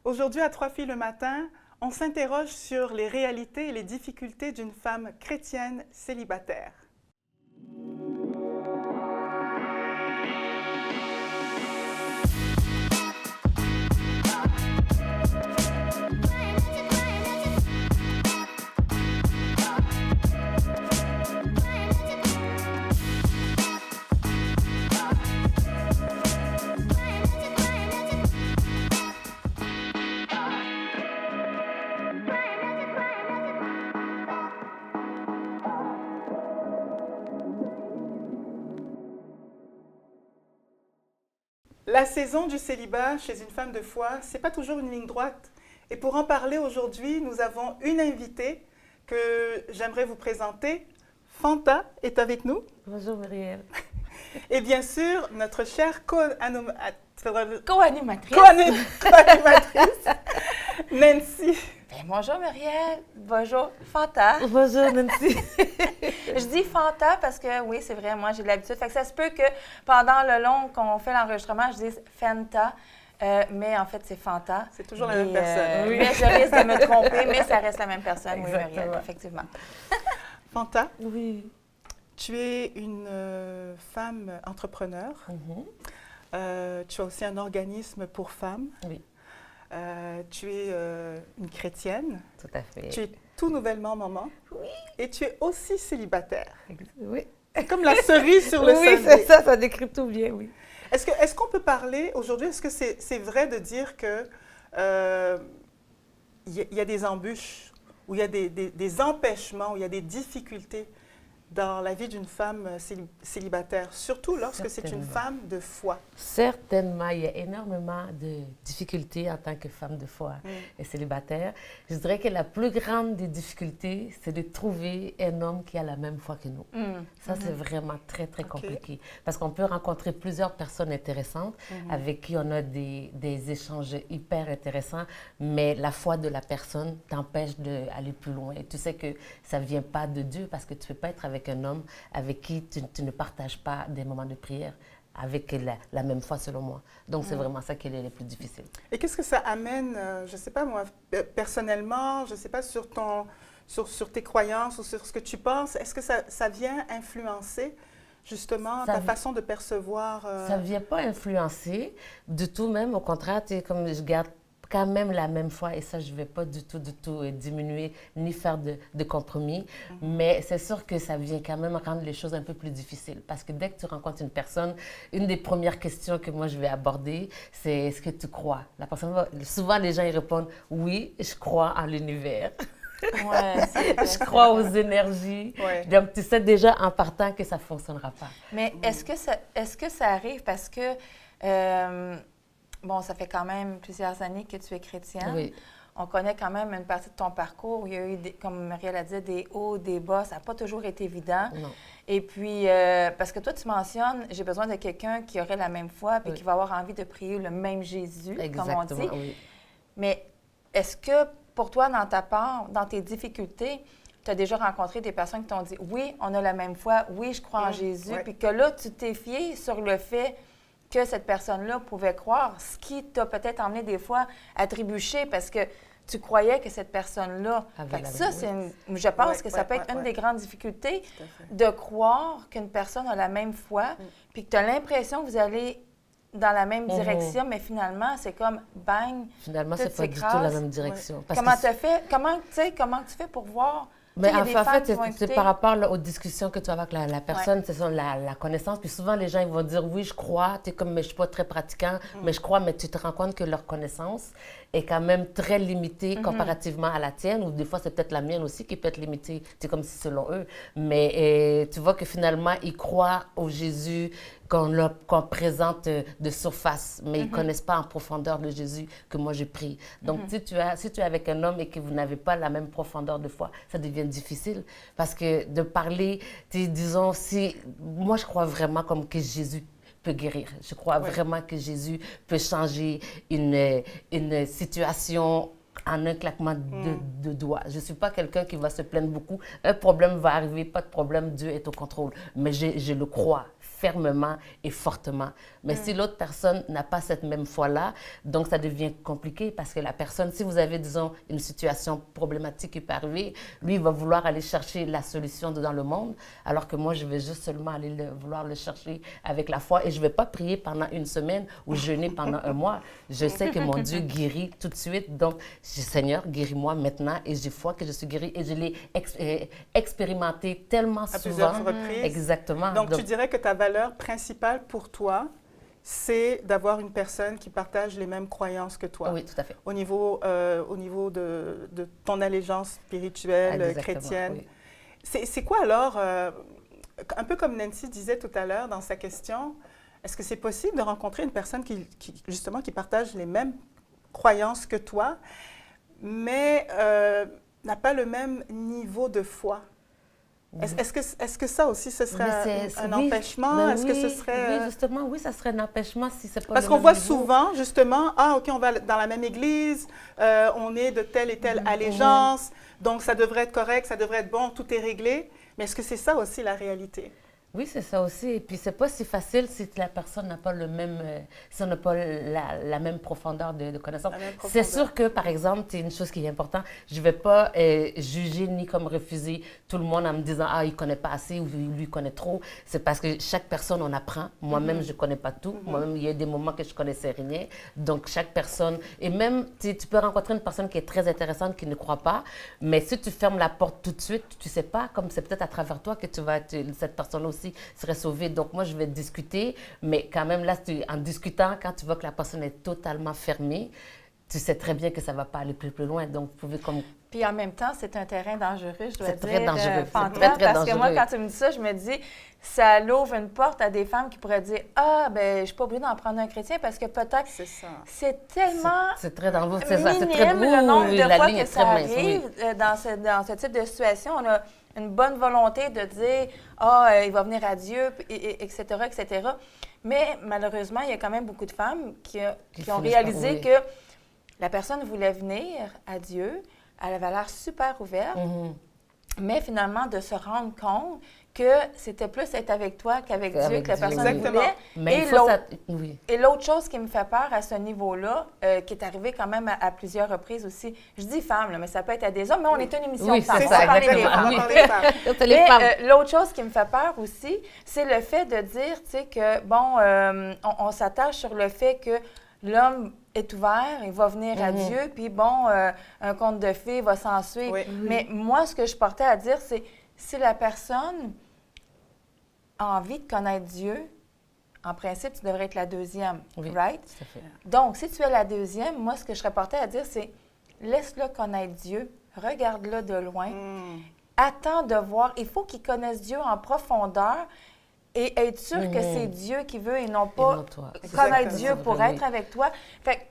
Aujourd'hui, à Trois filles le matin, on s'interroge sur les réalités et les difficultés d'une femme chrétienne célibataire. La saison du célibat chez une femme de foi, c'est pas toujours une ligne droite. Et pour en parler aujourd'hui, nous avons une invitée que j'aimerais vous présenter. Fanta est avec nous. Bonjour Muriel. Et bien sûr, notre chère Co-animatrice. co-animatrice, Nancy. Ben, bonjour Muriel. Bonjour Fanta. Bonjour Nancy. Je dis Fanta parce que oui, c'est vrai, moi j'ai l'habitude. Fait que ça se peut que pendant le long qu'on fait l'enregistrement, je dise Fanta. Mais en fait, c'est Fanta. C'est toujours la même personne. Oui. Mais je risque de me tromper, mais ça reste la même personne, oui, Muriel, effectivement. Fanta, Oui. tu es une femme entrepreneur. Tu as aussi un organisme pour femmes. Oui. Tu es une chrétienne. Tout à fait. Tu es tout nouvellement maman. Oui. Et tu es aussi célibataire. Oui. C'est comme la cerise sur le Oui, sundae. c'est ça décrit tout bien, oui. Est-ce qu'on peut parler aujourd'hui, est-ce que c'est vrai de dire que il y a des embûches, où il y a des empêchements, où il y a des difficultés dans la vie d'une femme célibataire, surtout lorsque c'est une femme de foi? Certainement, il y a énormément de difficultés en tant que femme de foi et célibataire. Je dirais que la plus grande des difficultés, c'est de trouver un homme qui a la même foi que nous. Ça, c'est vraiment très, très compliqué. Parce qu'on peut rencontrer plusieurs personnes intéressantes avec qui on a des échanges hyper intéressants, mais la foi de la personne t'empêche d'aller plus loin. Et tu sais que ça ne vient pas de Dieu parce que tu ne peux pas être avec un homme avec qui tu ne partages pas des moments de prière avec la même foi, selon moi. Donc, c'est vraiment ça qui est le plus difficile. Et qu'est-ce que ça amène, je ne sais pas moi, personnellement, je ne sais pas sur tes croyances ou sur ce que tu penses, est-ce que ça vient influencer justement ta façon de percevoir? Ça ne vient pas influencer du tout, même au contraire, comme je garde quand même la même foi et ça, je ne vais pas du tout diminuer ni faire de compromis. Mais c'est sûr que ça vient quand même rendre les choses un peu plus difficiles parce que dès que tu rencontres une personne, une des premières questions que moi je vais aborder, c'est est-ce que tu crois? La personne souvent les gens ils répondent oui, je crois en l'univers. Je crois aux énergies. Donc, tu sais déjà en partant que ça ne fonctionnera pas. Mais est-ce que ça arrive parce que... bon, ça fait quand même plusieurs années que tu es chrétienne. Oui. On connaît quand même une partie de ton parcours. Il y a eu, comme Muriel a dit, des hauts, des bas. Ça n'a pas toujours été évident. Non. Et puis, parce que toi, tu mentionnes, j'ai besoin de quelqu'un qui aurait la même foi et qui va avoir envie de prier le même Jésus, comme on dit. Oui. Mais est-ce que pour toi, dans ta part, dans tes difficultés, tu as déjà rencontré des personnes qui t'ont dit « Oui, on a la même foi. Oui, je crois en Jésus. » Puis que là, tu t'es fié sur le fait que cette personne-là pouvait croire, ce qui t'a peut-être emmené des fois à trébucher parce que tu croyais que cette personne-là... Ça, je pense que ça peut être une des grandes difficultés de croire qu'une personne a la même foi, puis que tu as l'impression que vous allez dans la même direction, mais finalement, c'est comme bang, finalement, c'est pas du tout la même direction. Parce comment tu fais pour voir... Mais en fait, c'est par rapport aux discussions que tu as avec la personne, c'est la connaissance. Puis souvent, les gens ils vont dire, oui, je crois, tu es comme, mais je ne suis pas très pratiquant, mais je crois, mais tu te rends compte que leur connaissance est quand même très limitée comparativement à la tienne, ou des fois, c'est peut-être la mienne aussi qui peut être limitée, c'est comme si selon eux. Mais tu vois que finalement, ils croient au Jésus qu'on présente de surface, mais ils ne connaissent pas en profondeur le Jésus que moi je prie. Donc, si tu es avec un homme et que vous n'avez pas la même profondeur de foi, ça devient difficile. Parce que de parler, disons, moi je crois vraiment comme que Jésus peut guérir. Je crois vraiment que Jésus peut changer une situation en un claquement de doigts. Je ne suis pas quelqu'un qui va se plaindre beaucoup. Un problème va arriver, pas de problème, Dieu est au contrôle. Mais je le crois fermement et fortement. Mais si l'autre personne n'a pas cette même foi-là, donc ça devient compliqué parce que la personne, si vous avez, disons, une situation problématique qui peut arriver, lui, il va vouloir aller chercher la solution dans le monde, alors que moi, je vais juste seulement aller vouloir le chercher avec la foi et je ne vais pas prier pendant une semaine ou jeûner pendant un mois. Je sais que mon Dieu guérit tout de suite. Donc, je dis, Seigneur, guéris-moi maintenant et j'ai foi que je suis guérie et je l'ai expérimenté tellement souvent. À plusieurs reprises. Exactement. Donc, tu dirais que ta valeur principale pour toi, c'est d'avoir une personne qui partage les mêmes croyances que toi. Oui, tout à fait. Au niveau de ton allégeance spirituelle, Exactement, chrétienne. Oui. C'est quoi alors, un peu comme Nancy disait tout à l'heure dans sa question, est-ce que c'est possible de rencontrer une personne justement, qui partage les mêmes croyances que toi, mais n'a pas le même niveau de foi? Est-ce que ça aussi, ce serait un empêchement? Est-ce que ce serait... Oui, justement, oui, ça serait un empêchement si c'est pas Parce le qu'on même voit niveau. souvent, justement, OK, on va dans la même église, on est de telle et telle allégeance, donc ça devrait être correct, ça devrait être bon, tout est réglé. Mais est-ce que c'est ça aussi la réalité? Oui, c'est ça aussi. Et puis, c'est pas si facile si la personne n'a pas le même, si on n'a pas la même profondeur de connaissance. C'est sûr que, par exemple, c'est une chose qui est importante. Je vais pas juger ni comme refuser tout le monde en me disant « Ah, il connaît pas assez » ou « Lui connaît trop ». C'est parce que chaque personne, on apprend. Moi-même, je connais pas tout. Moi-même, il y a des moments que je connaissais rien. Donc, chaque personne... Et même, tu peux rencontrer une personne qui est très intéressante, qui ne croit pas, mais si tu fermes la porte tout de suite, tu sais pas, comme c'est peut-être à travers toi que tu vas être cette personne-là aussi serait sauvée. Donc, moi, je vais discuter, mais quand même, là, en discutant, quand tu vois que la personne est totalement fermée, tu sais très bien que ça ne va pas aller plus loin. Donc, vous pouvez comme... Puis en même temps, c'est un terrain dangereux, je dois dire. C'est très dangereux. Fanta, parce que moi, quand tu me dis ça, je me dis, ça l'ouvre une porte à des femmes qui pourraient dire « Ah, ben je ne suis pas obligée d'en prendre un chrétien parce que peut-être... » C'est ça. C'est tellement c'est très dangereux, c'est ça. C'est très le nombre de fois que ça mince, arrive dans ce type de situation. On a une bonne volonté de dire « Ah, il va venir à Dieu, etc., etc. » Mais malheureusement, il y a quand même beaucoup de femmes qui ont réalisé que la personne voulait venir à Dieu, elle avait l'air super ouverte, mais finalement, de se rendre compte que c'était plus être avec toi qu'avec Dieu que la personne voulait. Mais et l'autre chose qui me fait peur à ce niveau-là, qui est arrivé quand même à plusieurs reprises aussi, je dis femmes, là, mais ça peut être à des hommes, mais on est une émission de femmes. C'est ça, exactement. Mais l'autre chose qui me fait peur aussi, c'est le fait de dire, tu sais, que, bon, on s'attache sur le fait que l'homme est ouvert, il va venir à Dieu, puis bon, un conte de fées va s'en suivre. Oui. Mais moi, ce que je portais à dire, c'est si la personne a envie de connaître Dieu, en principe, tu devrais être la deuxième, right? Tout à fait. Donc, si tu es la deuxième, moi, ce que je serais portée à dire, c'est laisse-le connaître Dieu, regarde-le de loin, attends de voir. Il faut qu'il connaisse Dieu en profondeur et être sûr que c'est Dieu qui veut et non pas connaître Dieu pour être avec toi. Fait que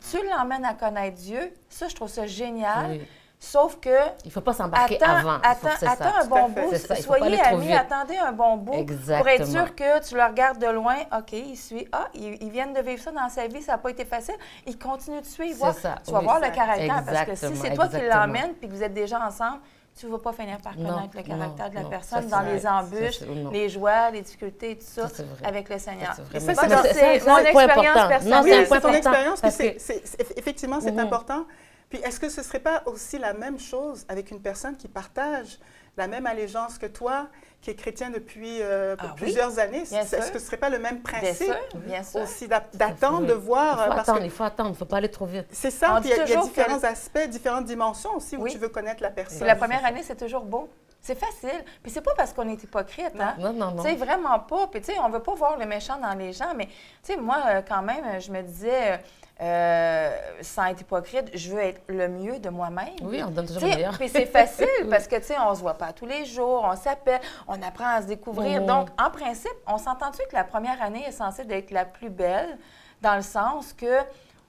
tu l'emmènes à connaître Dieu. Ça, je trouve ça génial. Oui. Sauf que... Il ne faut pas s'embarquer avant. Attends un bon bout. Soyez amis, attendez un bon bout pour être sûr que tu le regardes de loin. OK, il suit. Ah, ils viennent de vivre ça dans sa vie, ça n'a pas été facile. Il continue de suivre. Tu vas voir le caractère. Parce que si c'est toi qui l'emmènes puis que vous êtes déjà ensemble, tu ne vas pas finir par connaître le caractère de la personne dans les embûches, les joies, les difficultés, tout ça, avec le Seigneur. C'est mon expérience personnelle. C'est ton expérience, puis effectivement, c'est important. Puis est-ce que ce ne serait pas aussi la même chose avec une personne qui partage la même allégeance que toi, qui est chrétien depuis plusieurs années? Est-ce que ce ne serait pas le même principe aussi d'attendre, de voir? Il faut attendre, il ne faut pas aller trop vite. C'est ça, puis il y a différents aspects, différentes dimensions aussi où tu veux connaître la personne. Puis la première année, c'est toujours beau. C'est facile. Puis c'est pas parce qu'on est hypocrite, hein? Non. Tu sais, vraiment pas. Puis tu sais, on veut pas voir le méchant dans les gens, mais tu sais, moi, quand même, je me disais... sans être hypocrite, je veux être le mieux de moi-même. Oui, on donne toujours le meilleur. Puis c'est facile parce que, tu sais, on se voit pas tous les jours, on s'appelle, on apprend à se découvrir. Donc, en principe, on s'entend-tu que la première année est censée être la plus belle dans le sens que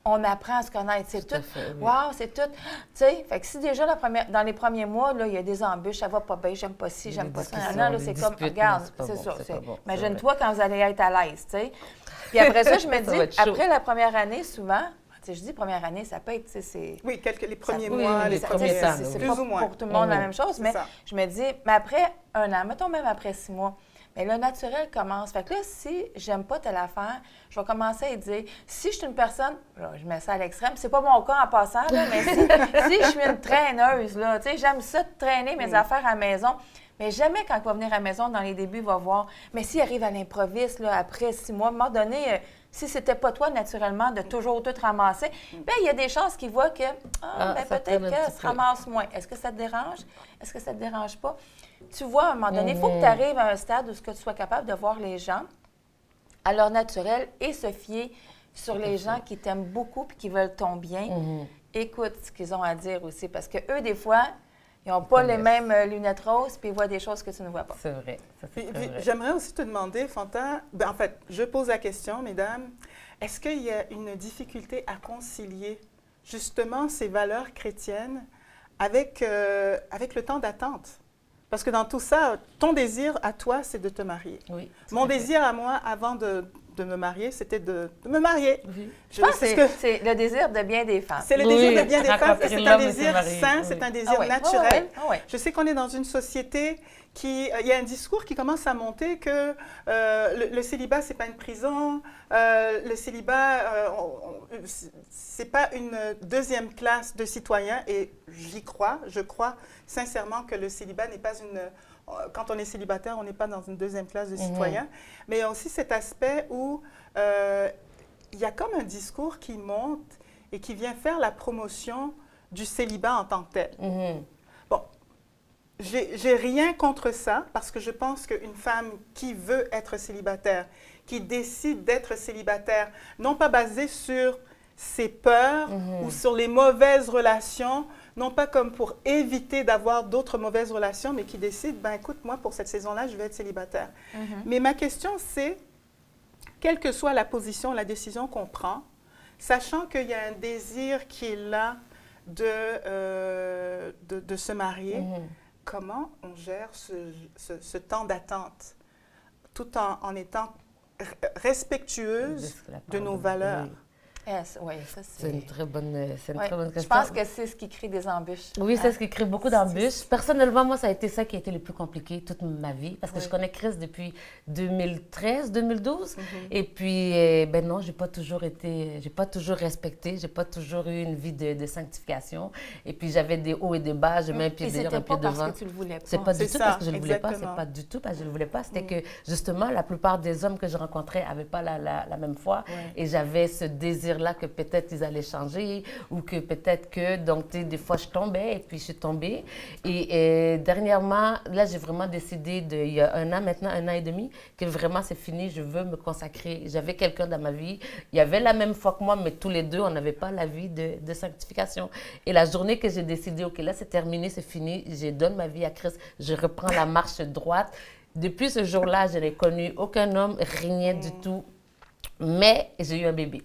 on apprend à se connaître. C'est tout. Wow, c'est tout. Tu sais, fait que si déjà dans les premiers mois, là, il y a des embûches, ça va pas bien, j'aime pas ci, j'aime pas ça. Non, là, c'est comme, regarde, c'est ça. Imagine-toi quand vous allez être à l'aise, tu sais. Puis après ça, je me dis, après la première année, souvent, tu sais, je dis première année, ça peut être, c'est... Oui, les premiers mois, les premiers temps. C'est plus ou moins pour tout le monde la même chose, mais je me dis, mais après un an, mettons même après 6 mois, Mais le naturel commence. Fait que là, si j'aime pas telle affaire, je vais commencer à dire, si je suis une personne, là, je mets ça à l'extrême, c'est pas mon cas en passant, là, mais si je suis une traîneuse, là, tu sais, j'aime ça de traîner mes affaires à la maison, mais jamais quand il va venir à la maison, dans les débuts, il va voir, mais s'il arrive à l'improviste, là, après 6 mois, à un moment donné, si c'était pas toi, naturellement, de toujours tout ramasser, bien, il y a des chances qu'il voit que, peut-être qu'elle se ramasse moins. Est-ce que ça te dérange? Est-ce que ça te dérange pas? Tu vois, à un moment donné, il faut que tu arrives à un stade où tu sois capable de voir les gens à leur naturel et se fier sur les gens qui t'aiment beaucoup et qui veulent ton bien. Écoute ce qu'ils ont à dire aussi, parce que eux, des fois, ils n'ont pas les mêmes lunettes roses, puis ils voient des choses que tu ne vois pas. C'est vrai. Puis, j'aimerais aussi te demander, Fanta, en fait, je pose la question, mesdames, est-ce qu'il y a une difficulté à concilier justement ces valeurs chrétiennes avec le temps d'attente? Parce que dans tout ça, ton désir à toi, c'est de te marier. Oui. Mon désir à moi, avant de me marier, c'était de me marier. Oui. Je pense que c'est le désir de bien des femmes. C'est le désir de bien des femmes et c'est un désir sain, c'est un désir naturel. Je sais qu'on est dans une société il y a un discours qui commence à monter que le célibat, c'est pas une prison, le célibat, c'est pas une deuxième classe de citoyens et j'y crois, je crois sincèrement que le célibat n'est pas quand on est célibataire, on n'est pas dans une deuxième classe de citoyens, mais il y a aussi cet aspect où il y a comme un discours qui monte et qui vient faire la promotion du célibat en tant que tel. Bon, j'ai rien contre ça parce que je pense qu'une femme qui veut être célibataire, qui décide d'être célibataire, non pas basée sur ses peurs ou sur les mauvaises relations, non pas comme pour éviter d'avoir d'autres mauvaises relations, mais qui décide, ben écoute, moi, pour cette saison-là, je vais être célibataire. Mais ma question, c'est, quelle que soit la position, la décision qu'on prend, sachant qu'il y a un désir qui est là de se marier, comment on gère ce temps d'attente tout en étant respectueuse de nos valeurs? Oui, ça c'est une très bonne question. Je pense que c'est ce qui crée des embûches. Oui, c'est ce qui crée beaucoup d'embûches. Personnellement, moi, ça a été ça qui a été le plus compliqué toute ma vie parce que je connais Chris depuis 2013-2012. Et puis, ben non, j'ai pas toujours respecté, j'ai pas toujours eu une vie de sanctification. Et puis, j'avais des hauts et des bas, je mets un pied derrière, un pied devant. C'est pas parce que tu le voulais pas. C'est pas du tout parce que je le voulais pas, c'est pas du tout parce que je le voulais pas. C'était que, justement, la plupart des hommes que je rencontrais n'avaient pas la même foi. Et j'avais ce désir là que peut-être ils allaient changer ou que peut-être que, donc, des fois, je tombais et puis je suis tombée. Et dernièrement, là, j'ai vraiment décidé, il y a un an et demi, que vraiment, c'est fini, je veux me consacrer. J'avais quelqu'un dans ma vie, il y avait la même foi que moi, mais tous les deux, on n'avait pas la vie de sanctification. Et la journée que j'ai décidé, OK, là, c'est terminé, c'est fini, je donne ma vie à Christ, je reprends la marche droite. Depuis ce jour-là, je n'ai connu aucun homme, rien du tout, mais j'ai eu un bébé.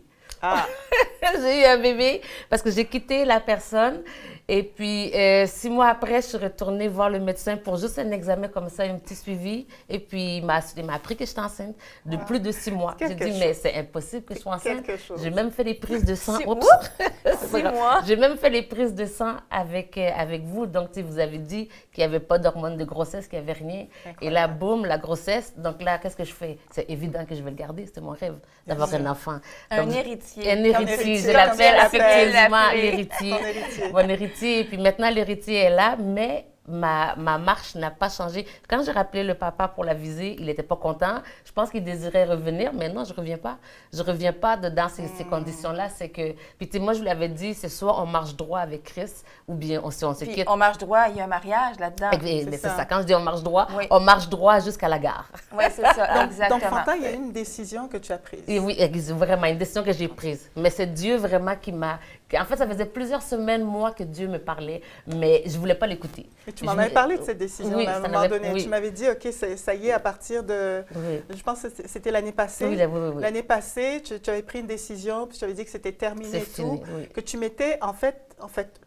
J'ai eu un bébé parce que j'ai quitté la personne et puis 6 mois après, je suis retournée voir le médecin pour juste un examen comme ça, un petit suivi. Et puis, il m'a appris que j'étais enceinte de plus de 6 mois. J'ai dit, mais c'est impossible que je sois enceinte. J'ai même fait des prises de sang. 6 mois? J'ai même fait les prises de sang avec vous. Donc, vous avez dit qu'il n'y avait pas d'hormones de grossesse, qu'il n'y avait rien. Incroyable. Et là, boum, la grossesse. Donc là, qu'est-ce que je fais? C'est évident que je vais le garder. C'était mon rêve d'avoir un enfant. Un héritier. Un héritier. Je l'appelle affectueusement l'héritier. Mon héritier. Et puis maintenant, l'héritier est là, mais ma marche n'a pas changé. Quand j'ai rappelé le papa pour la visée, il n'était pas content. Je pense qu'il désirait revenir, mais non, je ne reviens pas. Je ne reviens pas dans ces conditions-là. C'est que, puis moi, je lui avais dit, c'est soit on marche droit avec Christ, ou bien on se quitte. On marche droit, il y a un mariage là-dedans. C'est ça. Quand je dis on marche droit jusqu'à la gare. Oui, c'est ça, exactement. Donc, Fanta, il y a une décision que tu as prise. Et oui, vraiment, une décision que j'ai prise. Mais c'est Dieu vraiment qui m'a... En fait, ça faisait plusieurs semaines, moi, que Dieu me parlait, mais je ne voulais pas l'écouter. Et tu m'en avais parlé de cette décision à un moment donné. Oui. Tu m'avais dit, OK, ça y est, à partir de... Oui. Je pense que c'était l'année passée. Oui. L'année passée, tu avais pris une décision, puis tu avais dit que c'était terminé et tout. Que tu mettais, en fait,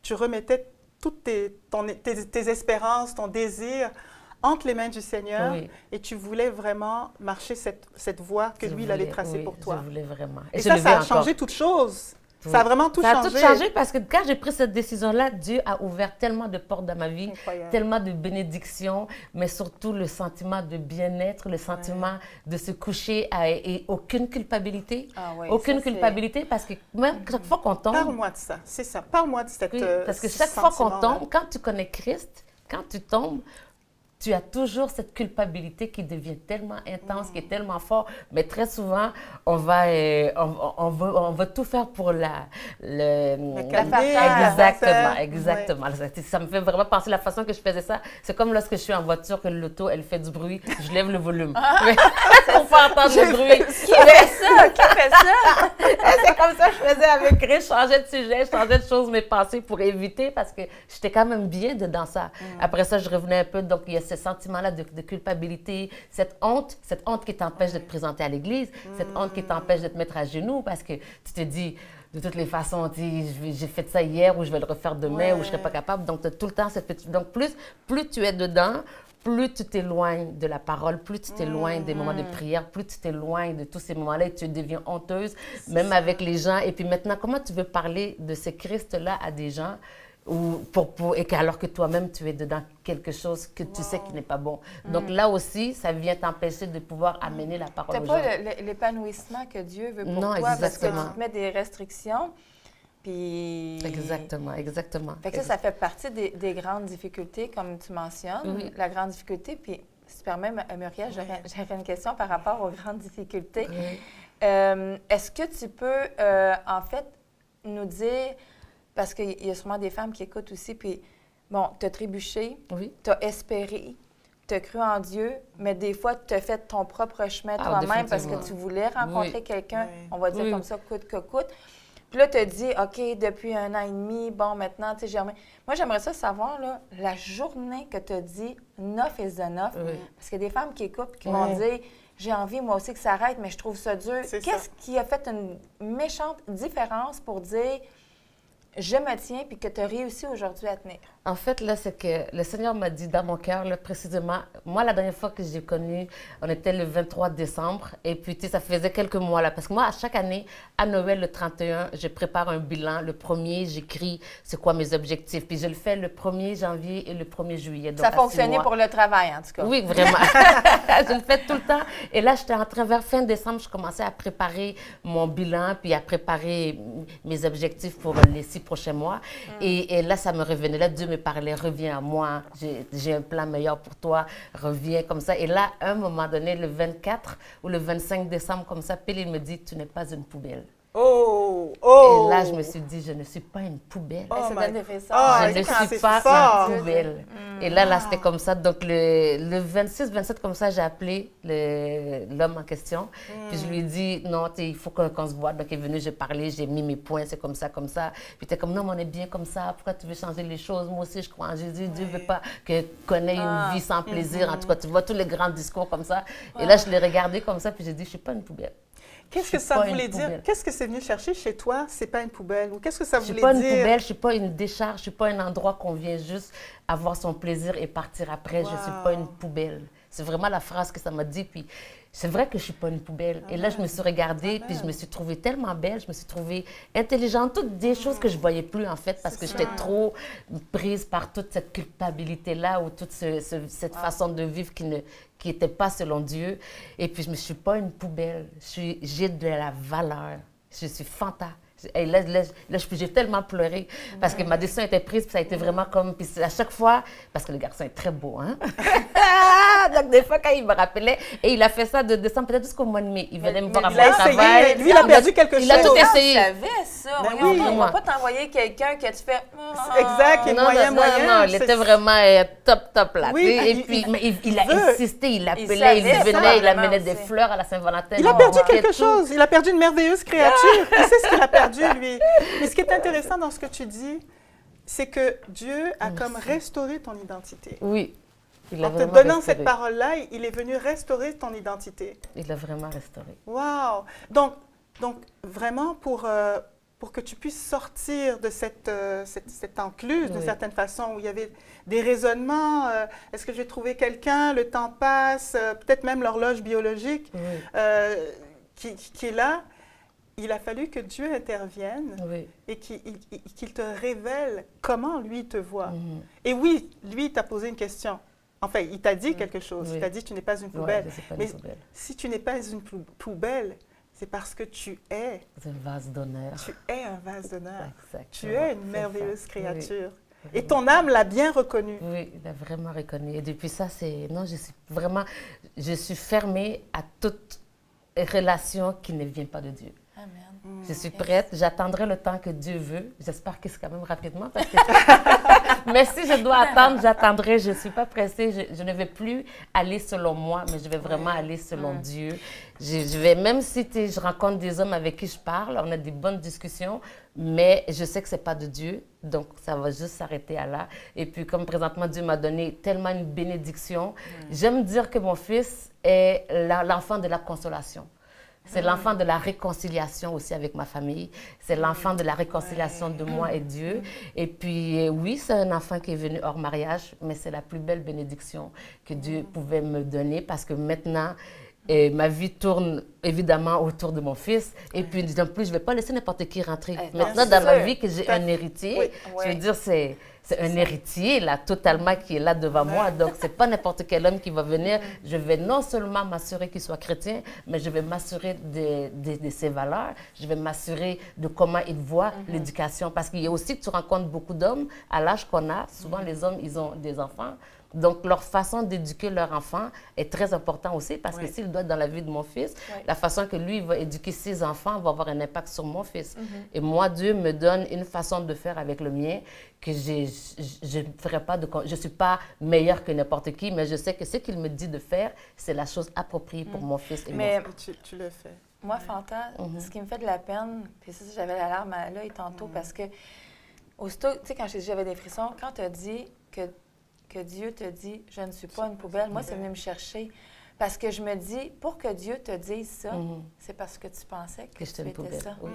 tu remettais toutes tes espérances, ton désir entre les mains du Seigneur et tu voulais vraiment marcher cette voie que lui, il allait tracer pour toi. Je voulais vraiment. Et ça a changé toute chose. Ça a vraiment tout changé. Ça a tout changé parce que quand j'ai pris cette décision-là, Dieu a ouvert tellement de portes dans ma vie, Incroyable. tellement de bénédictions, mais surtout le sentiment de bien-être, le sentiment de se coucher et aucune culpabilité. Ah oui, aucune ça, culpabilité parce que même chaque fois qu'on tombe... Parle-moi de ça, c'est ça. Parle-moi de cette parce que chaque fois qu'on tombe, quand tu connais Christ, quand tu tombes, tu as toujours cette culpabilité qui devient tellement intense, qui est tellement fort. Mais très souvent, on va tout faire pour la calmer, exactement. Ouais. Ça me fait vraiment penser la façon que je faisais ça. C'est comme lorsque je suis en voiture, que l'auto, elle fait du bruit, je lève le volume. Pour pas entendre le bruit. Qui fait ça? Qui fait ça? C'est comme ça que je faisais avec Chris. Je changeais de sujet, je changeais de choses, mes pensées pour éviter parce que j'étais quand même bien dedans ça. Après ça, je revenais un peu. Donc, il y a ce sentiment-là de culpabilité, cette honte qui t'empêche de te présenter à l'église, cette honte qui t'empêche de te mettre à genoux parce que tu te dis, de toutes les façons, j'ai fait ça hier ou je vais le refaire demain ou je ne serai pas capable. Donc, tu as tout le temps cette petite... Donc, plus tu es dedans, plus tu t'éloignes de la parole, plus tu t'éloignes des moments de prière, plus tu t'éloignes de tous ces moments-là et tu deviens honteuse, même avec les gens. Et puis maintenant, comment tu veux parler de ce Christ-là à des gens alors que toi-même, tu es dedans quelque chose que tu sais qui n'est pas bon. Donc là aussi, ça vient t'empêcher de pouvoir amener la parole aux gens. Tu n'as pas l'épanouissement que Dieu veut pour toi exactement. parce que tu te mets des restrictions. Puis... Exactement. Fait que ça fait partie des grandes difficultés, comme tu mentionnes, la grande difficulté. Puis, si tu permets, Muriel, j'aurais une question par rapport aux grandes difficultés. Est-ce que tu peux, en fait, nous dire... Parce qu'il y a sûrement des femmes qui écoutent aussi, puis, bon, tu as trébuché, tu as espéré, tu as cru en Dieu, mais des fois, tu as fait ton propre chemin toi-même parce que tu voulais rencontrer quelqu'un, on va dire comme ça, coûte que coûte. Puis là, tu as dit, OK, depuis 1 an et demi, bon, maintenant, tu sais, moi, j'aimerais ça savoir, là, la journée que tu as dit « enough is enough », parce qu'il y a des femmes qui écoutent, qui vont dire « j'ai envie, moi aussi, que ça arrête, mais je trouve ça dur ». Qu'est-ce qui a fait une méchante différence pour dire « je me tiens » puis que tu as réussi aujourd'hui à tenir? En fait, là, c'est que le Seigneur m'a dit dans mon cœur, là, précisément, moi, la dernière fois que j'ai connu, on était le 23 décembre, et puis, tu sais, ça faisait quelques mois, là, parce que moi, à chaque année, à Noël, le 31, je prépare un bilan. Le 1er, j'écris c'est quoi mes objectifs, puis je le fais le 1er janvier et le 1er juillet. Donc, ça a fonctionné pour le travail, en tout cas. Oui, vraiment. Je le fais tout le temps. Et là, j'étais en train, vers fin décembre, je commençais à préparer mon bilan, puis à préparer mes objectifs pour les 6 prochains mois. Et là, ça me revenait. Là, Dieu me parlait, reviens à moi, j'ai un plan meilleur pour toi, reviens comme ça. Et là, à un moment donné, le 24 ou le 25 décembre, comme ça, Pile, il me dit, tu n'es pas une poubelle. Et là, je me suis dit, je ne suis pas une poubelle. Ça donne des frissons. Je ne suis pas une poubelle. Et là, c'était comme ça. Donc, le 26, 27, comme ça, j'ai appelé l'homme en question. Puis je lui ai dit, non, il faut qu'on se voit. Donc, il est venu, j'ai parlé, j'ai mis mes points, c'est comme ça, comme ça. Puis il était comme, non, mais on est bien comme ça. Pourquoi tu veux changer les choses? Moi aussi, je crois en Jésus. Dieu ne veut pas qu'on ait une vie sans plaisir. En tout cas, tu vois tous les grands discours comme ça. Et là, je l'ai regardé comme ça, puis j'ai dit, je ne suis pas une poubelle. Qu'est-ce que ça voulait dire? Qu'est-ce que c'est venu chercher chez toi? C'est pas une poubelle? Ou qu'est-ce que ça voulait dire? Je suis pas une poubelle, je suis pas une décharge, je suis pas un endroit qu'on vient juste avoir son plaisir et partir après. Je suis pas une poubelle. C'est vraiment la phrase que ça m'a dit. Puis c'est vrai que je suis pas une poubelle. Et là, je me suis regardée, puis je me suis trouvée tellement belle, je me suis trouvée intelligente, toutes des choses que je voyais plus en fait, parce que j'étais trop prise par toute cette culpabilité-là ou toute cette façon de vivre qui n'était pas selon Dieu. Et puis, je ne me suis pas une poubelle. J'ai de la valeur. Je suis fantastique. Et là, j'ai tellement pleuré parce que ma décision était prise, puis ça a été vraiment comme... Puis à chaque fois, parce que le garçon est très beau, hein? Donc, des fois, quand il me rappelait, et il a fait ça de décembre peut-être jusqu'au mois de mai. Il venait me voir après le travail. Lui, il a perdu quelque chose. Il a tout essayé. Tu savais ça. On ne va pas t'envoyer quelqu'un que tu fais... Exact, et moyen. Non, il était vraiment top là. Oui, et puis, il a insisté, il appelait, il venait, il amenait des fleurs à la Saint-Valentin. Il a perdu quelque chose. Il a perdu une merveilleuse créature. Tu sais ce qu'il a perdu, lui. Mais ce qui est intéressant dans ce que tu dis, c'est que Dieu a comme restauré ton identité. Oui. En te donnant cette parole-là, il est venu restaurer ton identité. Il l'a vraiment restauré. Wow! Donc vraiment, pour que tu puisses sortir de cette encluse, d'une certaine façon, où il y avait des raisonnements, est-ce que je vais trouver quelqu'un, le temps passe, peut-être même l'horloge biologique qui est là. il a fallu que Dieu intervienne Oui. et qu'il te révèle comment lui te voit. Et oui, lui, il t'a posé une question. Enfin, il t'a dit quelque chose. Oui. Il t'a dit, tu n'es pas une poubelle. Ouais, je sais pas Mais une poubelle. si tu n'es pas une poubelle, c'est parce que tu es. C'est un vase d'honneur. Tu es un vase d'honneur. Exactement. Tu es une C'est merveilleuse ça. créature. Oui. Et ton âme l'a bien reconnu. Oui, il a vraiment reconnu. Et depuis ça, non, je suis fermée à toute relation qui ne vient pas de Dieu. Amen. Je suis prête, j'attendrai le temps que Dieu veut. J'espère que c'est quand même rapidement. Parce que mais si je dois attendre, j'attendrai. Je ne suis pas pressée. Je ne vais plus aller selon moi, mais je vais vraiment aller selon Dieu. Je vais, même si je rencontre des hommes avec qui je parle, on a des bonnes discussions, mais je sais que ce n'est pas de Dieu. Donc, ça va juste s'arrêter à là. Et puis, comme présentement, Dieu m'a donné tellement une bénédiction, j'aime dire que mon fils est l'enfant de la consolation. C'est l'enfant de la réconciliation aussi avec ma famille. C'est l'enfant de la réconciliation de moi et Dieu. Et puis, oui, c'est un enfant qui est venu hors mariage, mais c'est la plus belle bénédiction que Dieu pouvait me donner parce que maintenant, ma vie tourne évidemment autour de mon fils. Et puis, en plus, je ne vais pas laisser n'importe qui rentrer. Maintenant, dans ma vie, que j'ai un héritier, je veux dire, c'est un héritier, là, totalement, qui est là devant moi. Donc, ce n'est pas n'importe quel homme qui va venir. Je vais non seulement m'assurer qu'il soit chrétien, mais je vais m'assurer de ses valeurs. Je vais m'assurer de comment il voit l'éducation. Parce qu'il y a aussi que tu rencontres beaucoup d'hommes, à l'âge qu'on a, souvent les hommes, ils ont des enfants. Donc, leur façon d'éduquer leur enfant est très importante aussi parce que s'il doit être dans la vie de mon fils, la façon que lui va éduquer ses enfants va avoir un impact sur mon fils. Et moi, Dieu me donne une façon de faire avec le mien que je ne ferai pas je ne suis pas meilleure que n'importe qui, mais je sais que ce qu'il me dit de faire, c'est la chose appropriée pour mon fils et mais mon fils. Tu le fais. Moi, Fanta, ce qui me fait de la peine, puis ça, j'avais la larme à l'œil tantôt parce que, aussitôt, tu sais, quand j'avais des frissons, quand tu as dit que Dieu te dit « je ne suis pas une poubelle », moi, c'est venu me chercher. Parce que je me dis, pour que Dieu te dise ça, c'est parce que tu pensais que tu étais ça. Oui.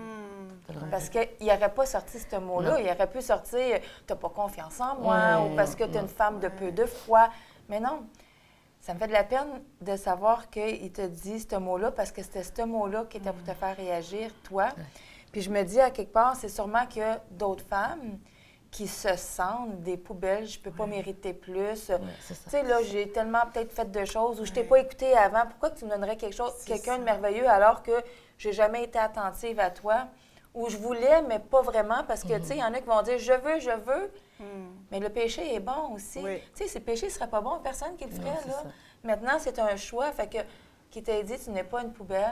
Parce qu'il n'aurait pas sorti ce mot-là. Il aurait pu sortir « tu n'as pas confiance en moi » ou « parce que tu es une femme de peu de foi ». Mais non, ça me fait de la peine de savoir qu'il te dit ce mot-là parce que c'était ce mot-là qui était pour te faire réagir, toi. Puis je me dis, à quelque part, c'est sûrement qu'il y a d'autres femmes qui se sentent des poubelles, je peux pas mériter plus. Tu sais, là, j'ai tellement peut-être fait de choses ou je t'ai pas écouté avant. Pourquoi tu me donnerais quelqu'un de merveilleux alors que j'ai jamais été attentive à toi? Ou je voulais, mais pas vraiment, parce que, tu sais, il y en a qui vont dire « je veux », mais le péché est bon aussi. Tu sais, si le péché ne serait pas bon, personne qui le ferait, là. Maintenant, c'est un choix, fait que, qui t'a dit « tu n'es pas une poubelle »,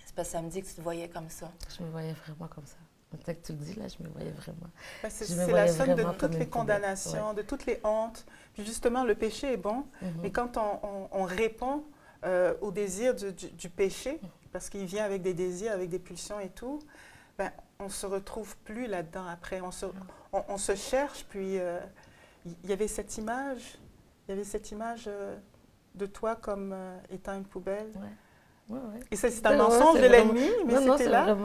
c'est parce que ça me dit que tu te voyais comme ça. Je me voyais vraiment comme ça. Maintenant que tu le dis, là, je me voyais vraiment. C'est la somme de toutes les condamnations, de toutes les hontes. Puis justement, le péché est bon, mais quand on répond au désir du péché, parce qu'il vient avec des désirs, avec des pulsions et tout, ben, on ne se retrouve plus là-dedans après. On se cherche, puis il y avait cette image de toi comme étant une poubelle. Et c'est un mensonge de l'ennemi, mais c'était là.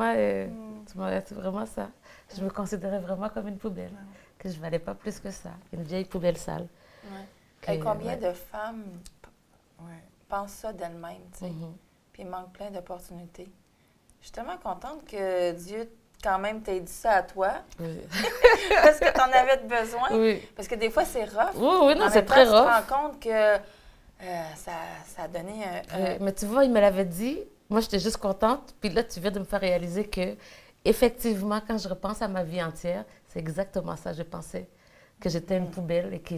C'est vraiment ça. Je me considérais vraiment comme une poubelle, que je ne valais pas plus que ça, une vieille poubelle sale. Et combien de femmes pensent ça d'elles-mêmes, tu sais, puis il manque plein d'opportunités. Je suis tellement contente que Dieu, quand même, t'ait dit ça à toi, parce que tu en avais besoin, parce que des fois, c'est rough. Oui, non, c'est très rough. Tu te rends compte que ça a donné mais tu vois, il me l'avait dit, moi, j'étais juste contente, puis là, tu viens de me faire réaliser que effectivement, quand je repense à ma vie entière, c'est exactement ça. Je pensais que j'étais une poubelle et que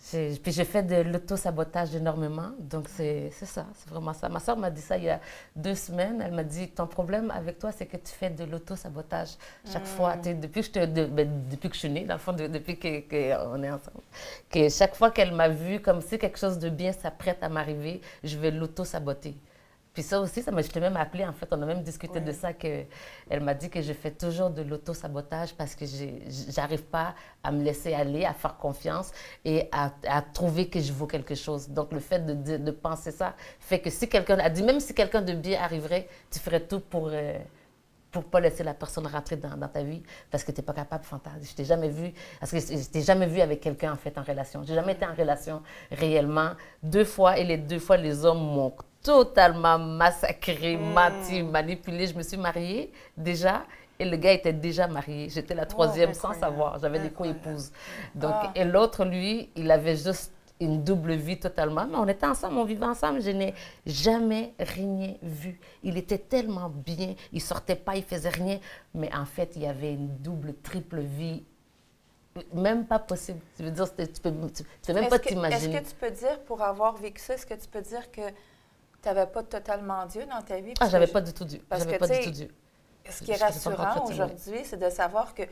puis j'ai fait de l'auto-sabotage énormément. Donc, c'est ça, c'est vraiment ça. Ma soeur m'a dit ça il y a 2 semaines. Elle m'a dit, ton problème avec toi, c'est que tu fais de l'auto-sabotage chaque fois. Depuis que je suis née, dans le fond, depuis qu'on est ensemble. Que chaque fois qu'elle m'a vue comme si quelque chose de bien s'apprête à m'arriver, je vais l'auto-saboter. Puis ça aussi, je t'ai même appelé, en fait, on a même discuté de ça, qu'elle m'a dit que je fais toujours de l'auto-sabotage parce que j'arrive pas à me laisser aller, à faire confiance et à trouver que je vaux quelque chose. Donc, le fait de penser ça fait que si quelqu'un, a dit, même si quelqu'un de bien arriverait, tu ferais tout pour pas laisser la personne rentrer dans ta vie parce que tu n'es pas capable, Fanta. Je t'ai jamais vu, parce que je t'ai jamais vu avec quelqu'un, en fait, en relation. J'ai jamais été en relation réellement 2 fois et les 2 fois, les hommes m'ont totalement massacrée, menti, manipulée. Je me suis mariée déjà et le gars était déjà marié. J'étais la troisième sans savoir. J'avais des co-épouses. Donc, et l'autre, lui, il avait juste une double vie totalement. Mais on était ensemble, on vivait ensemble. Je n'ai jamais rien vu. Il était tellement bien. Il sortait pas, il faisait rien. Mais en fait, il y avait une double, triple vie. Même pas possible. Tu veux dire, tu peux même pas t'imaginer. Est-ce que tu peux dire, pour avoir vécu ça, est-ce que tu peux dire que tu n'avais pas totalement Dieu dans ta vie? Ah, j'avais pas du tout Dieu. J'avais pas du tout Dieu. Ce qui est rassurant aujourd'hui, c'est de savoir que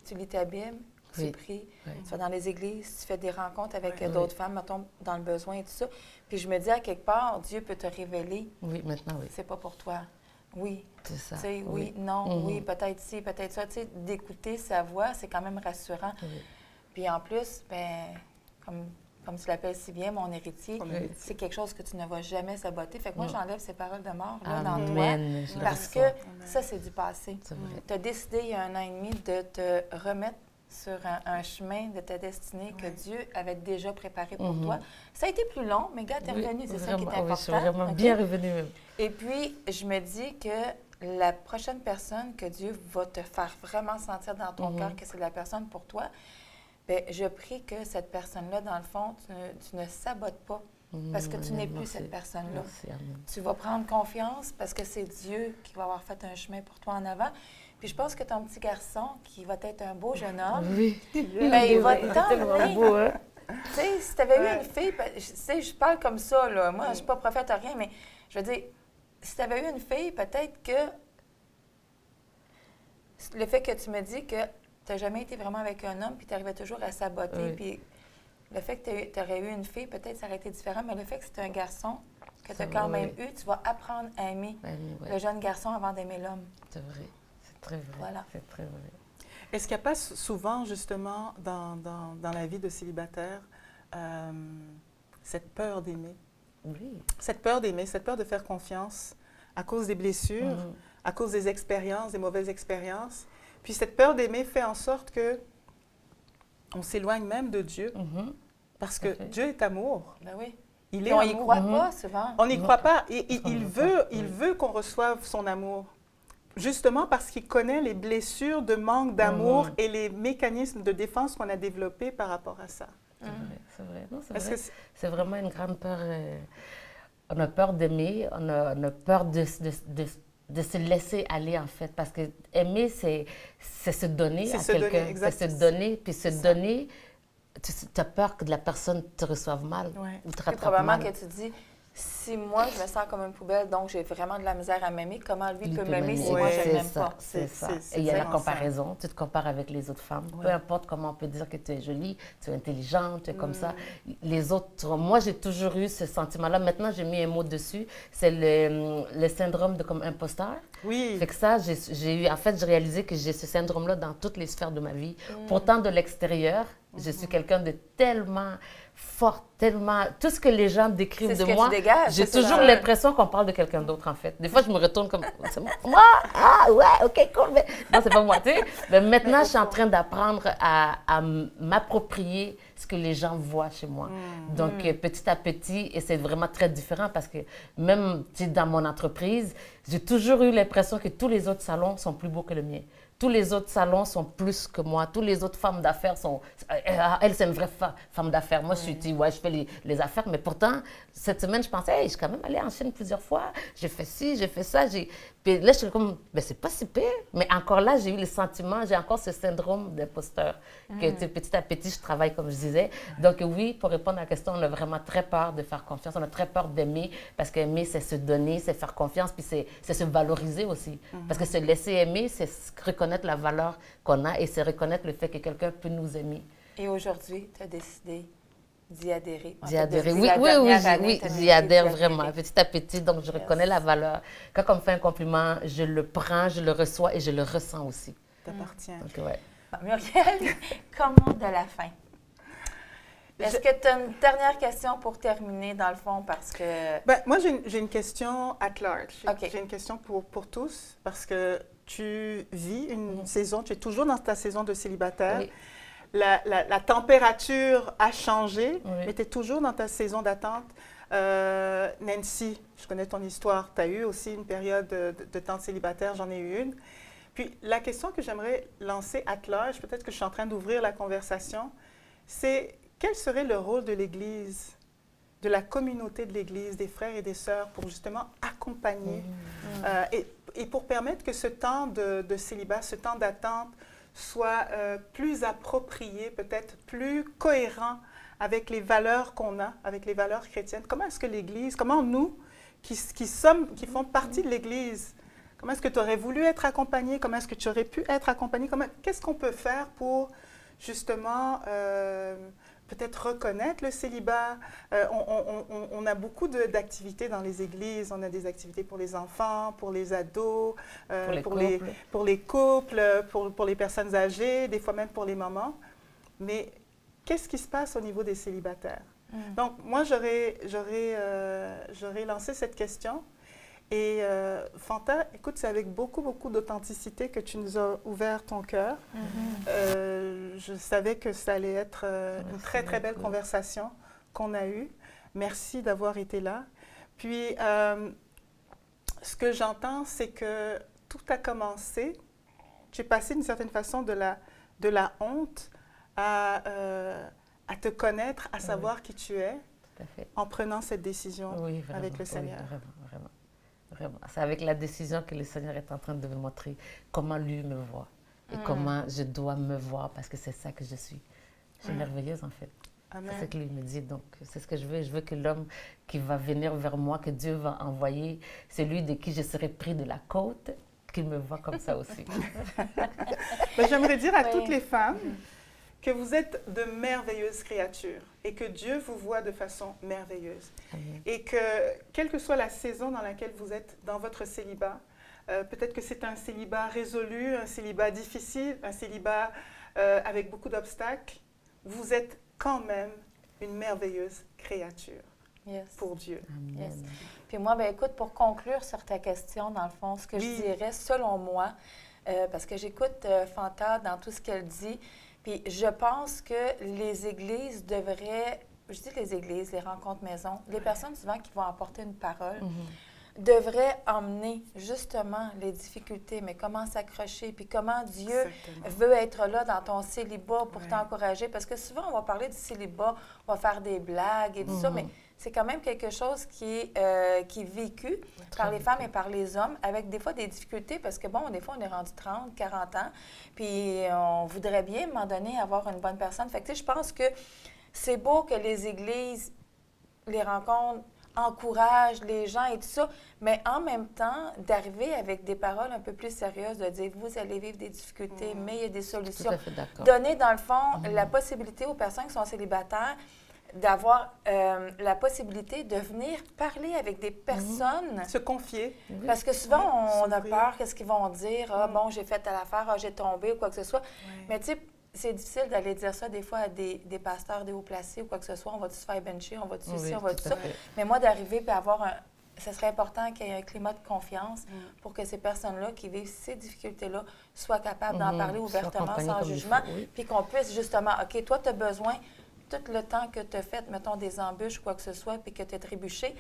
tu lis ta Bible, tu pries, tu vas dans les églises, tu fais des rencontres avec d'autres femmes, mettons, dans le besoin et tout ça. Puis je me dis, à quelque part, Dieu peut te révéler. Oui, maintenant, oui. C'est pas pour toi. Oui. C'est ça. Oui, non, oui, peut-être ci, peut-être ça. Tu sais, d'écouter sa voix, c'est quand même rassurant. Oui. Puis en plus, ben, comme tu l'appelles si bien, mon héritier, c'est quelque chose que tu ne vas jamais saboter. Fait que moi, j'enlève ces paroles de mort là, dans toi. Parce que ça, c'est du passé. Tu as décidé il y a 1 an et demi de te remettre sur un chemin de ta destinée que Dieu avait déjà préparé pour toi. Ça a été plus long, mais gars, t'es revenu, c'est ça qui est important. Oui, je suis vraiment bien revenue même. Et puis, je me dis que la prochaine personne que Dieu va te faire vraiment sentir dans ton cœur que c'est la personne pour toi, bien, je prie que cette personne-là, dans le fond, tu ne sabotes pas parce que tu n'es plus cette personne-là. Tu vas prendre confiance parce que c'est Dieu qui va avoir fait un chemin pour toi en avant. Puis je pense que ton petit garçon, qui va être un beau jeune homme, bien, il va t'emmener. Tu sais, si tu avais eu une fille, tu sais, je parle comme ça, là. Moi, je ne suis pas prophète à rien, mais je veux dire, si tu avais eu une fille, peut-être que le fait que tu me dis que tu n'as jamais été vraiment avec un homme, puis tu arrivais toujours à saboter, puis le fait que tu aurais eu une fille, peut-être ça aurait été différent, mais le fait que c'est un garçon que tu as quand même eu, tu vas apprendre à aimer le jeune garçon avant d'aimer l'homme. C'est vrai. C'est très vrai. Voilà. C'est très vrai. Est-ce qu'il n'y a pas souvent, justement, dans la vie de célibataire, cette peur d'aimer? Oui. Cette peur d'aimer, cette peur de faire confiance à cause des blessures, à cause des expériences, des mauvaises expériences. Puis cette peur d'aimer fait en sorte que on s'éloigne même de Dieu, parce que Dieu est amour. Ben oui. Il est on amour. n'y croit pas souvent. On n'y croit pas. Il veut qu'on reçoive son amour. Justement parce qu'il connaît les blessures de manque d'amour et les mécanismes de défense qu'on a développés par rapport à ça. C'est vrai, c'est vrai. Non, c'est vrai. C'est vraiment une grande peur. On a peur d'aimer, on a peur de se laisser aller, en fait. Parce que aimer, c'est se donner à quelqu'un. C'est se donner, puis se donner, tu as peur que la personne te reçoive mal ou te rattrape probablement mal. Que tu dis, si moi, je me sens comme une poubelle, donc j'ai vraiment de la misère à m'aimer, comment lui peut m'aimer si moi, je ne l'aime pas? C'est ça. Et il y a la comparaison. Tu te compares avec les autres femmes. Peu importe comment on peut dire que tu es jolie, tu es intelligente, tu es comme ça. Les autres, moi, j'ai toujours eu ce sentiment-là. Maintenant, j'ai mis un mot dessus. C'est le syndrome de comme imposteur. Oui. Fait que ça, j'ai réalisé que j'ai ce syndrome-là dans toutes les sphères de ma vie. Pourtant, de l'extérieur, je suis quelqu'un de tellement forte, tellement... Tout ce que les gens décrivent de moi, j'ai toujours l'impression qu'on parle de quelqu'un d'autre, en fait. Des fois, je me retourne comme... C'est moi? Ah, ouais, OK, cool. Mais... Non, c'est pas moi, tu sais. Mais maintenant, je suis en train d'apprendre à m'approprier ce que les gens voient chez moi. Donc, petit à petit, et c'est vraiment très différent parce que même dans mon entreprise, j'ai toujours eu l'impression que tous les autres salons sont plus beaux que le mien. Tous les autres salons sont plus que moi. Toutes les autres femmes d'affaires sont... Elle, c'est une vraie femme d'affaires. Moi, je fais les affaires. Mais pourtant, cette semaine, je pensais, hey, je suis quand même allée en Chine plusieurs fois. J'ai fait ci, j'ai fait ça. Puis là, je suis comme, ben c'est pas si pire. Mais encore là, j'ai eu le sentiment, j'ai encore ce syndrome d'imposteur. Que petit à petit, je travaille, comme je disais. Donc oui, pour répondre à la question, on a vraiment très peur de faire confiance. On a très peur d'aimer. Parce qu'aimer, c'est se donner, c'est faire confiance. Puis c'est se valoriser aussi. Parce que se laisser aimer, c'est reconnaître la valeur qu'on a et c'est reconnaître le fait que quelqu'un peut nous aimer. Et aujourd'hui, tu as décidé d'y adhérer. D'y adhérer. Oui, j'y adhère vraiment, petit à petit. Donc, je reconnais la valeur. Quand on me fait un compliment, je le prends, je le reçois et je le ressens aussi. T'appartiens. Donc, ouais. Muriel, comment de la fin? Est-ce que tu as une dernière question pour terminer, dans le fond, parce que... Ben, moi, j'ai une question at large. Okay. J'ai une question pour tous, parce que tu vis une saison, tu es toujours dans ta saison de célibataire. Oui. La température a changé, mais tu es toujours dans ta saison d'attente. Nancy, je connais ton histoire. Tu as eu aussi une période de temps célibataire, j'en ai eu une. Puis la question que j'aimerais lancer à large, peut-être que je suis en train d'ouvrir la conversation, c'est quel serait le rôle de l'Église, de la communauté de l'Église, des frères et des sœurs, pour justement accompagner et pour permettre que ce temps de célibat, ce temps d'attente soit plus approprié, peut-être plus cohérent avec les valeurs qu'on a, avec les valeurs chrétiennes. Comment est-ce que l'Église, comment nous, qui font partie de l'Église, comment est-ce que tu aurais voulu être accompagné? Comment est-ce que tu aurais pu être accompagné? Qu'est-ce qu'on peut faire pour justement peut-être reconnaître le célibat? On a beaucoup d'activités dans les églises. On a des activités pour les enfants, pour les ados, pour les couples, pour les personnes âgées, des fois même pour les mamans. Mais qu'est-ce qui se passe au niveau des célibataires? Donc, moi, j'aurais lancé cette question. Et Fanta, écoute, c'est avec beaucoup, beaucoup d'authenticité que tu nous as ouvert ton cœur. Je savais que ça allait être une très, très belle conversation qu'on a eue. Merci d'avoir été là. Puis, ce que j'entends, c'est que tout a commencé. Tu es passé d'une certaine façon de la honte à te connaître, à savoir qui tu es, en prenant cette décision avec le Seigneur. Oui, vraiment. Vraiment. C'est avec la décision que le Seigneur est en train de me montrer comment lui me voit et comment je dois me voir parce que c'est ça que je suis. Je suis merveilleuse en fait. Amen. C'est ce que lui me dit. Donc, c'est ce que je veux. Je veux que l'homme qui va venir vers moi, que Dieu va envoyer, celui de qui je serai pris de la côte, qu'il me voit comme ça aussi. J'aimerais dire à toutes les femmes que vous êtes de merveilleuses créatures et que Dieu vous voit de façon merveilleuse. Amen. Et que, quelle que soit la saison dans laquelle vous êtes dans votre célibat, peut-être que c'est un célibat résolu, un célibat difficile, un célibat avec beaucoup d'obstacles, vous êtes quand même une merveilleuse créature pour Dieu. Yes. Puis moi, écoute, pour conclure sur ta question, dans le fond, ce que je dirais, selon moi, parce que j'écoute Fanta dans tout ce qu'elle dit, puis je pense que les églises devraient, je dis les églises, les rencontres maison, les personnes souvent qui vont apporter une parole, devraient emmener justement les difficultés, mais comment s'accrocher, puis comment Dieu veut être là dans ton célibat pour t'encourager. Parce que souvent, on va parler du célibat, on va faire des blagues et tout ça, mais c'est quand même quelque chose qui est vécu par les femmes et par les hommes, avec des fois des difficultés, parce que, bon, des fois, on est rendu 30, 40 ans, puis on voudrait bien, à un moment donné, avoir une bonne personne. Fait que, tu sais, je pense que c'est beau que les églises, les rencontres, encouragent les gens et tout ça, mais en même temps, d'arriver avec des paroles un peu plus sérieuses, de dire, vous allez vivre des difficultés, mais il y a des solutions. Tout à fait d'accord. Donner, dans le fond, la possibilité aux personnes qui sont célibataires d'avoir la possibilité de venir parler avec des personnes. Se confier. Parce que souvent, on a peur, qu'est-ce qu'ils vont dire? Ah, bon, j'ai fait telle affaire, j'ai tombé ou quoi que ce soit. Mais tu sais, c'est difficile d'aller dire ça des fois à des pasteurs, des hauts placés ou quoi que ce soit. On va-tu se faire bencher, on va-tu ci, on va-tu ça. Mais moi, d'arriver et avoir ce serait important qu'il y ait un climat de confiance pour que ces personnes-là qui vivent ces difficultés-là soient capables d'en parler ouvertement, sans jugement, puis qu'on puisse justement, OK, toi, tu as besoin, tout le temps que tu as fait, mettons, des embûches ou quoi que ce soit, puis que tu as trébuché,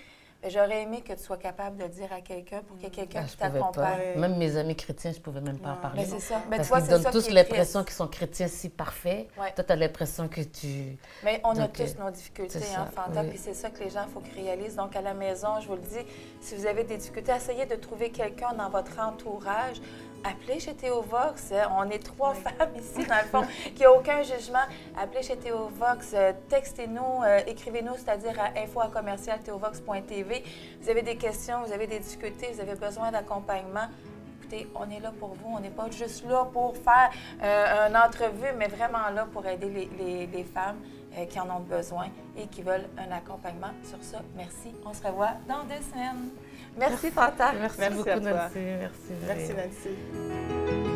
j'aurais aimé que tu sois capable de le dire à quelqu'un pour qu'il y ait quelqu'un qui t'accompagne. Même mes amis chrétiens, je ne pouvais même pas en parler. Mais c'est ça. Parce qu'ils donnent tous l'impression qu'ils sont chrétiens si parfaits. Toi, tu as l'impression que tu... Mais on a tous nos difficultés, Fanta, puis c'est ça que les gens, il faut qu'ils réalisent. Donc, à la maison, je vous le dis, si vous avez des difficultés, essayez de trouver quelqu'un dans votre entourage. Appelez chez Théovox. On est 3 femmes ici, dans le fond, qui n'ont aucun jugement. Appelez chez Théovox. Textez-nous, écrivez-nous, c'est-à-dire à info@commercialtheovox.tv. Vous avez des questions, vous avez des difficultés, vous avez besoin d'accompagnement. Écoutez, on est là pour vous. On n'est pas juste là pour faire une entrevue, mais vraiment là pour aider les femmes qui en ont besoin et qui veulent un accompagnement. Sur ça, merci. On se revoit dans 2 semaines. Merci, Fanta. Merci beaucoup, Nancy. Merci Nancy.